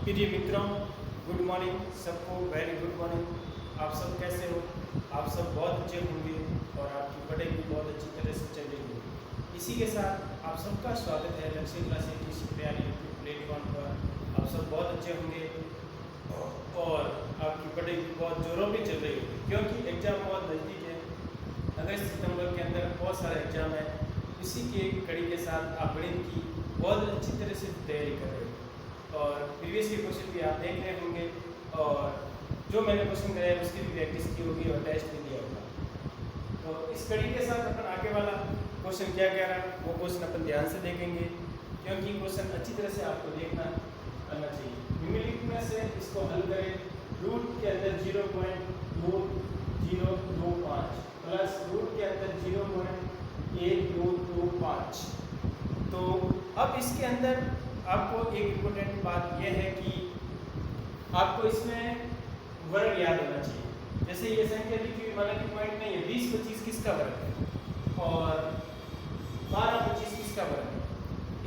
प्रिय मित्रों, good morning सबको, वेरी गुड मॉर्निंग। आप सब कैसे हो? आप सब बहुत अच्छे होंगे और आपकी पढ़ाई भी बहुत अच्छी तरह से चल रही है। इसी के साथ आप सबका स्वागत है लक्ष्य क्लासेस की शिक्षा प्लेटफॉर्म पर। आप सब बहुत अच्छे होंगे और आपकी पढ़ाई भी बहुत जोरों पे चल रही होगी, क्योंकि एग्ज़ाम बहुत नज़दीक है। अगस्त सितंबर के अंदर बहुत सारे एग्ज़ाम है। इसी के कड़ी के साथ आप गणित की बहुत अच्छी तरह से तैयारी कर रहे हो और प्रीवियस के क्वेश्चन भी आप देख रहे होंगे और जो मैंने क्वेश्चन कराया उसकी भी प्रैक्टिस की होगी और टेस्ट भी दिया होगा। तो इस कड़ी के साथ अपन आगे वाला क्वेश्चन क्या कह रहा है वो क्वेश्चन अपन ध्यान से देखेंगे, क्योंकि क्वेश्चन अच्छी तरह से आपको देखना आना चाहिए। निम्नलिखित में से इसको हल करें। रूट के अंदर 0.2025 प्लस रूट के अंदर 0.1225। तो अब इसके अंदर आपको एक इम्पोर्टेंट बात यह है कि आपको इसमें वर्ग याद होना चाहिए। जैसे ये संख्या लिखी हुई माना कि पॉइंट नहीं है, 20-25 किसका वर्ग है और 12-25 किसका वर्ग है,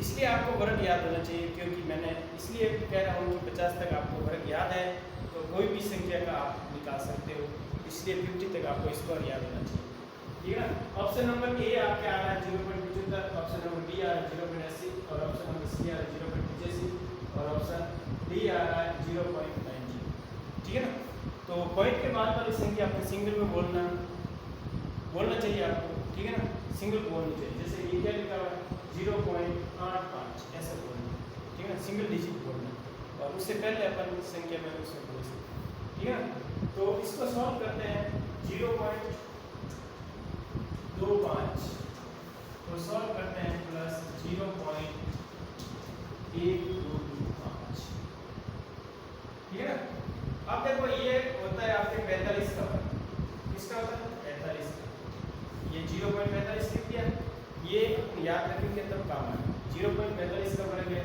इसलिए आपको वर्ग याद होना चाहिए। क्योंकि मैंने इसलिए कह रहा हूँ कि 50 तक आपको वर्ग याद है तो कोई भी संख्या का आप निकाल सकते हो, इसलिए 50 तक आपको स्क्वायर याद होना चाहिए। ठीक है ना। ऑप्शन नंबर ए आपके आ रहा है 0.75, ऑप्शन नंबर बी आ रहा है 0.80 और ऑप्शन नंबर सी आ रहा है 0.85 और ऑप्शन डी आ रहा है 0.90। ठीक है ना। तो पॉइंट के बाद वाली संख्या आपको सिंगल में बोलना चाहिए आपको। ठीक है ना, सिंगल बोलनी चाहिए। जैसे ये क्या लिखा हुआ है 0.85 ऐसा बोलना। ठीक है ना, सिंगल डिजिट बोलना और उससे पहले अपन संख्या में उसमें बोल सकते हैं। ठीक है ना। तो इसको सॉल्व करते हैं 0.25 तो सॉल्व करते हैं प्लस 0.1225। ठीक है ना। अब देखो ये होता है आपके 45 का वर्ग। किसका होता है? 45 का। ये 0.45 लिख दिया, ये याद रखेंगे तब काम आएगा। 0.45 का वर्ग है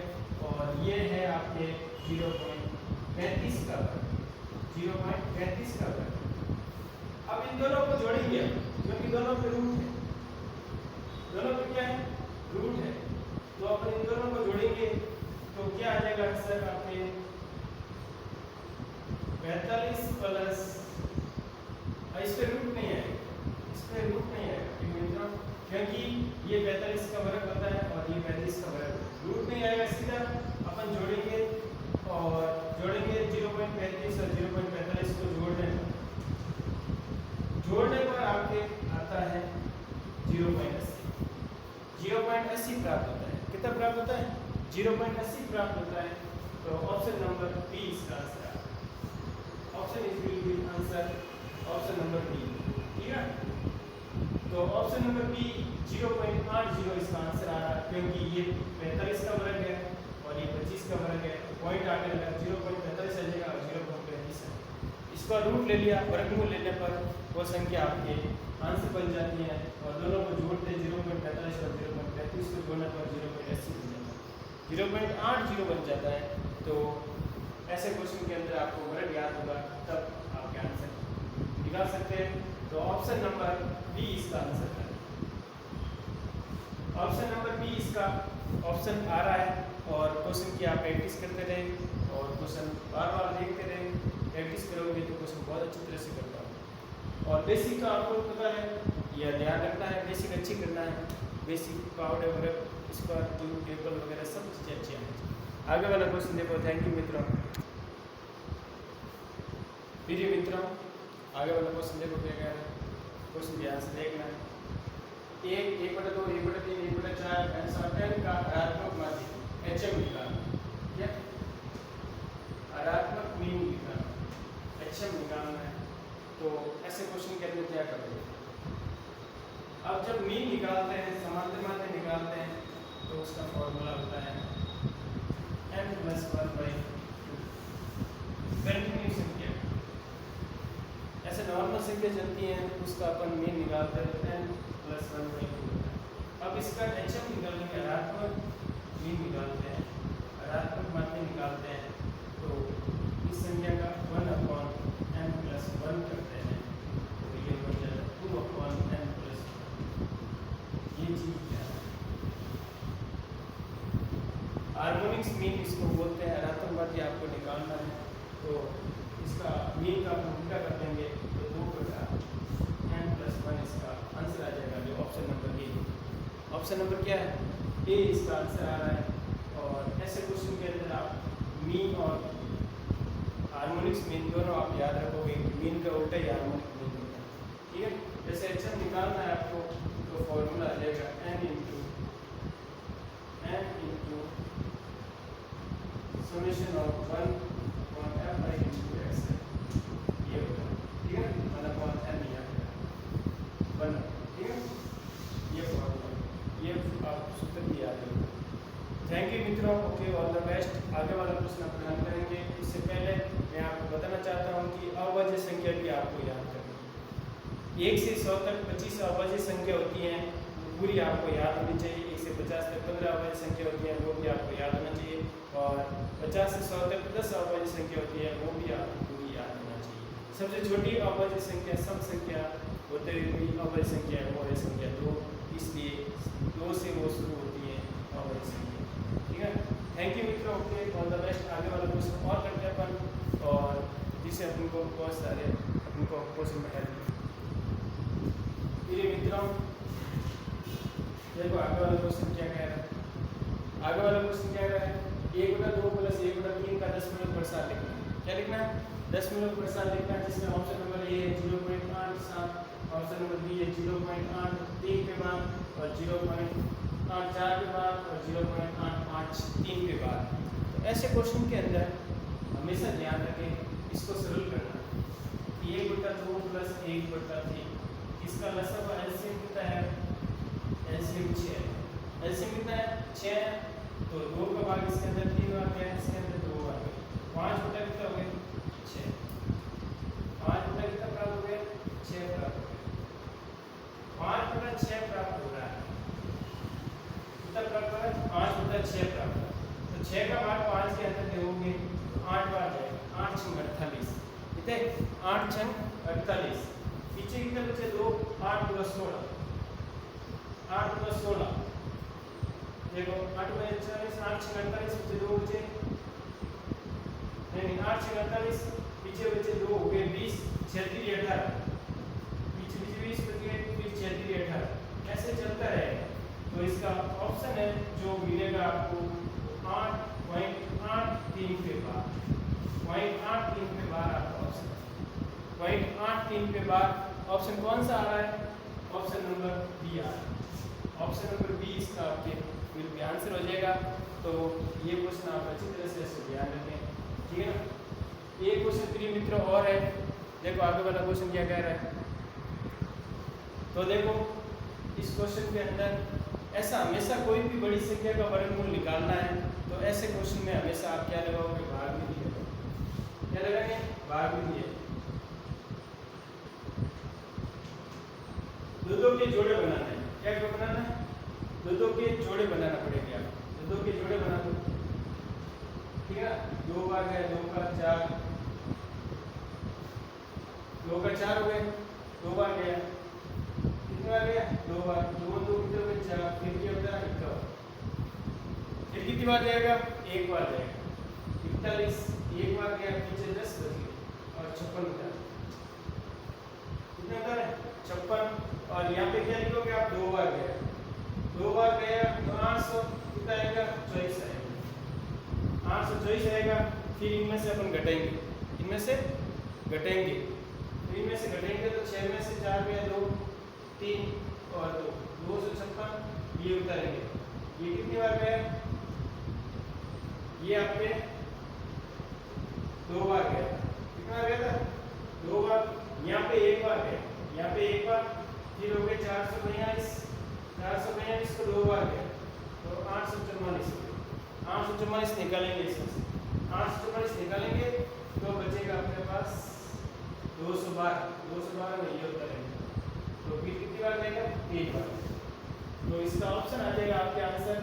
और ये है आपके 0.35 का वर्ग। 0.35 का वर्ग। अब इन दोनों को जोड़ेंगे क्योंकि दोनों पे रूट है। दोनों पे क्या है? रूट है। तो अपन इन दोनों को जोड़ेंगे तो क्या आ जाएगा आंसर आपके 45 प्लस, इस पे रूट नहीं है, इस पे रूट नहीं है क्योंकि ये 45 का वर्ग होता है और ये 35 का वर्ग। रूट नहीं आएगा, सीधा अपन जोड़ेंगे और जोड़ेंगे 0.35 और 0.45 को जोड़ने पर आपके आता है 0.80 प्राप्त होता है। कितना प्राप्त होता है? 0.80 प्राप्त होता है। तो ऑप्शन नंबर बी इसका आंसर है। Option is will be answer option number B. ठीक है। तो ऑप्शन नंबर बी 0.80 इसका आंसर आ रहा है, क्योंकि ये 45 का वर्ग है और ये 25 का वर्ग है। तो पॉइंट आगे लगा 0.45 आ जाएगा और 0.35 है। इसका रूट ले लिया, वर्गमूल लेने पर वो संख्या आपके आंसर बन जाती है और दोनों को जोड़ते 0.45 और 0.35 को जोड़ने पर 0.80 बन जाता है, 0.80 बन जाता है। तो ऐसे क्वेश्चन के अंदर आपको वर्ग याद होगा तब आपके आंसर निकाल सकते हैं। तो ऑप्शन नंबर बी इसका आंसर है। ऑप्शन नंबर बी इसका ऑप्शन आ रहा है और क्वेश्चन की आप प्रैक्टिस करते रहें और क्वेश्चन बार बार देखते रहें। प्रैक्टिस करोगे तो क्वेश्चन बहुत अच्छी तरह से करता हूँ। और बेसिक का आपको पता है, यह ध्यान रखना है, बेसिक अच्छी करना है। बेसिक पाउडर वगैरह इसका टेबल वगैरह सब चीज़ें अच्छी आनी चाहिए। आगे वाला क्वेश्चन देखो। थैंक यू मित्रों। प्रिय मित्रों, आगे वाला क्वेश्चन देखो क्या कह रहा है। क्वेश्चन ध्यान से देखना है। 1/2 1/3 1/4 10 का ऋणात्मक माध्य HM निकालना। क्या? ऋणात्मक मीन निकालना, HM निकालना है। तो ऐसे क्वेश्चन के अंदर क्या करोगे? अब जब मीन निकालते हैं, समांतर माध्य निकालते हैं, तो उसका फॉर्मूला होता है n+1/2। कंटिन्यू संख्या, ऐसे नॉर्मल संख्या चलती हैं उसका अपन मीन निकालते हैं n+1/2 होता है। अब इसका HM निकालेंगे, ऋणात्मक मीन निकालते हैं, ऋणात्मक माध्य निकालते हैं। तो इस संख्या का 1/n+1 करते हैं तो ये बन जाएगा 2/n+1। ये चीज क्या है? हार्मोनिक्स मीन इसको बोलते हैं, धनात्मकवादी आपको निकालना है तो इसका मीन का हम उल्टा कर देंगे तो 2/n+1 इसका आंसर आ जाएगा, जो option number A. Option number क्या है? ए इसका आंसर आ रहा है। और ऐसे क्वेश्चन के अंदर आप मीन और हार्मोनिक्स मीन दोनों आप याद रखोगे, मीन का उल्टा ही हार्मोनिक मीन होता है, ठीक है। जैसे अच्छा निकालना है आपको तो फॉर्मूला आ जाएगा n into summation of 1/f into x, ये होगा, ठीक है। 1/n याद रखना 1, ठीक है। ये फॉर्मूला, ये आप सूत्र भी याद रखो। थैंक यू मित्रों, ओके, ऑल द बेस्ट। आगे वाला प्रश्न आप ध्यान करेंगे। इससे पहले मैं आपको बताना चाहता हूँ कि अभाज्य संख्या भी आपको याद करनी है। 1 से 100 तक 25 अभाज्य संख्या होती हैं, पूरी आपको याद होनी चाहिए। 1 से 50 तक 15 अभाज्य संख्या होती है, वो भी आपको याद होना चाहिए। और 50 से 100 तक 10 अभाज्य संख्या होती है, वो भी आपको पूरी याद होना चाहिए। सबसे छोटी अभाज्य संख्या सम संख्या होते हुए भी अभाज्य संख्या है, वो है संख्या 2, इसलिए 2 से वो शुरू होती है अभाज्य संख्या, ठीक है। थैंक यू मित्रों, ओके, ऑल द बेस्ट। आगे वाला क्वेश्चन और करते हैं अपन, और जिससे अपन को बहुत सारे अपन को क्वेश्चन में हेल्प। ये मित्रों देखो आगे वाला क्वेश्चन क्या कह रहा है। आगे वाला क्वेश्चन क्या कह रहा है? 1/2 + 1/3 का 10 मिनट प्रसार लिखना है। क्या लिखना है? 10 मिनट प्रसार लिखना है, जिसमें ऑप्शन नंबर ए है 0.87, ऑप्शन नंबर बी है 0.83 के बाद और 0.84 के बाद और 0.853 के बाद। तो ऐसे क्वेश्चन के अंदर हमेशा ध्यान रखें, इसको सरल करना कि 1/2 + 1/3 इसका लसागु एलसीएम कितना है? एलसीएम 6 है। एलसीएम कितना है? 6। तो 2 का भाग इसके अंदर 3 आ गया, इसके अंदर 2 आ गया। 5 बटा कितना हो गया? 6। 5 बटा कितना प्राप्त हो गया? 6 प्राप्त हो गया। 5/6 प्राप्त हो रहा है। कितना प्राप्त हो रहा है? 5/6 प्राप्त हो रहा है। तो 6 का भाग 5 के अंदर देंगे तो 8 बार जाएगा। 8 × 48 कितने? 8 × 48। पीछे कितने बचे? 2। 8 + 16, 8 + 16 देखो 8 × 40, 8 × 48 पीछे 2 बचे, नहीं 8 × 48 पीछे बचे 2 हो गए 20, 36 18 पीछे 20 बच गए, फिर 36 18 ऐसे चलता रहेगा। तो इसका ऑप्शन है जो मिलेगा आपको 8.83 के बाद, 0.83 के बाद आपका ऑप्शन 0.83 के बाद ऑप्शन कौन सा आ रहा है? ऑप्शन नंबर बी आ रहा है। ऑप्शन नंबर बी इसका आपके बिल्कुल आंसर हो जाएगा। तो ये क्वेश्चन आप अच्छी तरह से ध्यान रखें, ठीक है ना। एक क्वेश्चन प्रिय मित्रों और है, देखो आगे वाला क्वेश्चन क्या कह रहा है। तो देखो इस क्वेश्चन के अंदर ऐसा हमेशा कोई भी बड़ी संख्या का वर्गमूल निकालना है, तो ऐसे क्वेश्चन में हमेशा आप क्या लगाओगे? भागविधि लगाओगे। क्या लगाएंगे? भागविधि। दो के जोड़े बनाना है। क्या बनाना है? दो के जोड़े बनाना पड़ेंगे। आप दो के जोड़े बना दो, ठीक है। 2 बार गया, 2 का 4, 2 का 4 हो गए। 2 बार गया, कितनी बार गया? 2 बार। 2 2 कितने हो गए? 4। फिर क्या होता है? 51। फिर कितनी बार जाएगा? 1 बार जाएगा। 41 1 बार गया, पीछे 10 बच गए और 56 होता है। कितने होता है? 56। और यहाँ पे क्या लिखोगे आप? 2 बार गया, 2 बार गया तो 800 कितना आएगा? 24 आएगा। 824 आएगा। फिर इनमें से अपन घटाएंगे, इनमें से घटाएंगे, तो इनमें से घटाएंगे तो 6 में से 4 गया, 2 3 और 2 256 ये उतारेंगे। ये कितनी बार गया? ये आपके 2 बार गया। कितना बार गया था? 2 बार। यहाँ पे 1 बार गया, यहाँ पे 1 बार। फिर हो गए 442, 442 को 2 बार गया तो 844 हो गए। 844 निकालेंगे इसमें से, 844 निकालेंगे तो बचेगा अपने पास 212। 212 में ये होता रहेगा। तो फिर कितनी बार जाएगा? 3 बार। तो इसका ऑप्शन आ जाएगा आपके आंसर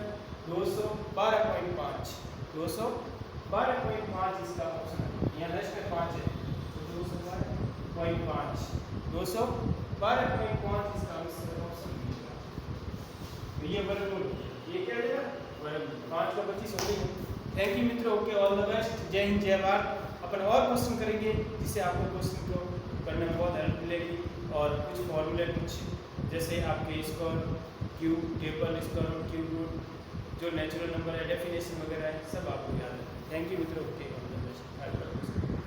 212.5। 212.5 इसका ऑप्शन है। यहाँ लास्ट में 5 है तो 212.5, 212.5 इसका आंसर ऑप्शन मिलेगा। तो ये वर्गमूल, ये क्या देगा? 5 का 25 हो गई। थैंक यू मित्रों, ओके, ऑल द बेस्ट, जय हिंद जय भारत। अपन और क्वेश्चन करेंगे जिससे आपको क्वेश्चन को करने में बहुत हेल्प मिलेगी, और कुछ फॉर्मूले, कुछ जैसे आपके square cube table square root cube root जो नेचुरल नंबर है, डेफिनेशन वगैरह है, सब आपको याद है। थैंक यू मित्रों, ओके, ऑल द बेस्ट।